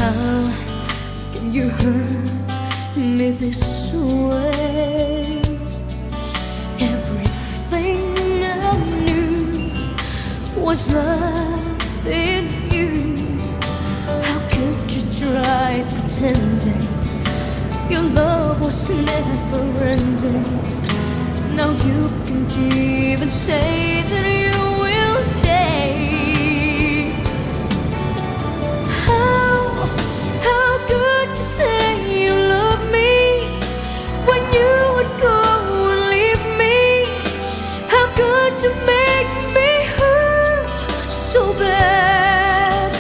How can you hurt me this way? Everything I knew was love in you. How could you try pretending your love was never ending? Now you can't even say that you will stay. How could you say you love me when you would go and leave me? How could you make me hurt so bad